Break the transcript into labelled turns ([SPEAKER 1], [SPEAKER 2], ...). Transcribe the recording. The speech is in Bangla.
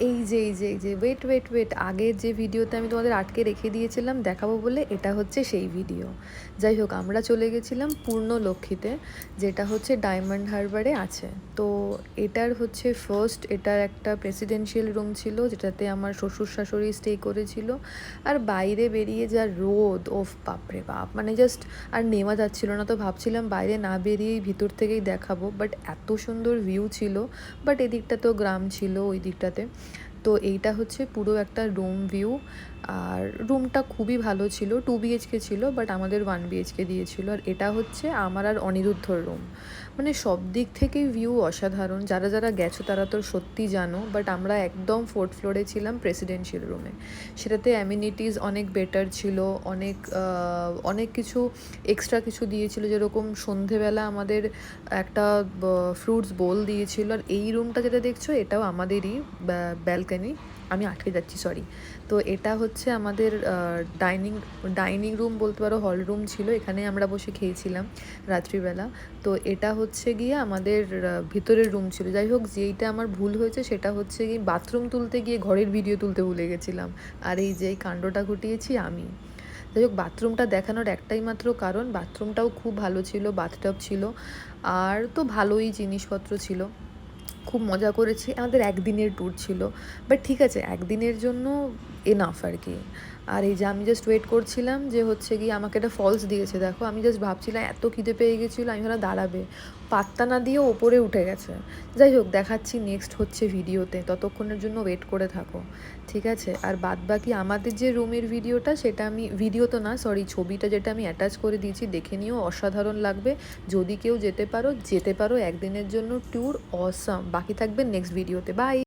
[SPEAKER 1] এই যে ওয়েট আগের যে ভিডিওতে আমি তোমাদের আটকে রেখে দিয়েছিলাম দেখাবো বলে, এটা হচ্ছে সেই ভিডিও। যাই হোক, আমরা চলে গেছিলাম পূর্ণলক্ষ্মীতে, যেটা হচ্ছে ডায়মন্ড হারবারে আছে। তো এটার হচ্ছে এটার একটা প্রেসিডেন্সিয়াল রুম ছিল, যেটাতে আমার শ্বশুর শাশুড়ি স্টে করেছিল। আর বাইরে বেরিয়ে যা রোদ, ওফ বাপরে বাপ, মানে জাস্ট আর নেওয়া যাচ্ছিল না। তো ভাবছিলাম বাইরে না বেরিয়েই ভিতর থেকেই দেখাবো, বাট এত সুন্দর ভিউ ছিল। বাট এদিকটা তো গ্রাম ছিল ওই দিকটাতে। তো এইটা হচ্ছে পুরো একটা রুম ভিউ। আর রুমটা খুবই ভালো ছিল, 2 BHK ছিল, বাট আমাদের 1 BHK দিয়েছিল। আর এটা হচ্ছে আমার আর অনিরুদ্ধর রুম। মানে সব দিক থেকেই ভিউ অসাধারণ। যারা যারা গেছো তারা তো সত্যি জানো, বাট আমরা একদম 4th ফ্লোরে ছিলাম প্রেসিডেন্সিয়াল রুমে। সেটাতে অ্যামিনিটিস অনেক বেটার ছিল, অনেক অনেক কিছু এক্সট্রা কিছু দিয়েছিল, যেরকম সন্ধেবেলা আমাদের একটা ফ্রুটস বোল দিয়েছিল। আর এই রুমটা যেটা দেখছো এটাও আমাদেরই ব্যালকনি, আমি আটকে যাচ্ছি সরি। তো এটা হচ্ছে আমাদের ডাইনিং রুম বলতে পারো, হল রুম ছিল, এখানে আমরা বসে খেয়েছিলাম রাত্রিবেলা। তো এটা হচ্ছে গিয়ে আমাদের ভিতরের রুম ছিল। যাই হোক, যেইটা আমার ভুল হয়েছে সেটা হচ্ছে গিয়ে বাথরুম তুলতে গিয়ে ঘরের ভিডিও তুলতে ভুলে গেছিলাম। আর এই যে কাণ্ডটা ঘটিয়েছি আমি। যাই হোক, বাথরুমটা দেখানোর একটাই মাত্র কারণ, বাথরুমটাও খুব ভালো ছিল, বাথটাব ছিল, আর তো ভালোই জিনিসপত্র ছিল। খুব মজা করেছি। আমাদের একদিনের ট্যুর ছিল, বাট ঠিক আছে, একদিনের জন্য এনাফ আর কি। আর এই যে আমি জাস্ট ওয়েট করছিলাম যে হচ্ছে গিয়ে আমাকে একটা ফলস দিয়েছে, দেখো আমি জাস্ট ভাবছিলাম, এত খিদে পেয়ে গেছিলো, আমি ভাবলাম দাঁড়াবে, পাত্তা না দিয়েও ওপরে উঠে গেছে। যাই হোক, দেখাচ্ছি নেক্সট হচ্ছে ভিডিওতে, ততক্ষণের জন্য ওয়েট করে থাকো, ঠিক আছে? আর বাদ বাকি আমাদের যে রুমের ভিডিওটা, সেটা আমি ভিডিও তো না সরি ছবিটা যেটা আমি অ্যাটাচ করে দিয়েছি, দেখে নিও, অসাধারণ লাগবে। যদি কেউ যেতে পারো একদিনের জন্য ট্যুর, অসাম। বাকি থাকবে নেক্সট ভিডিওতে। বাই।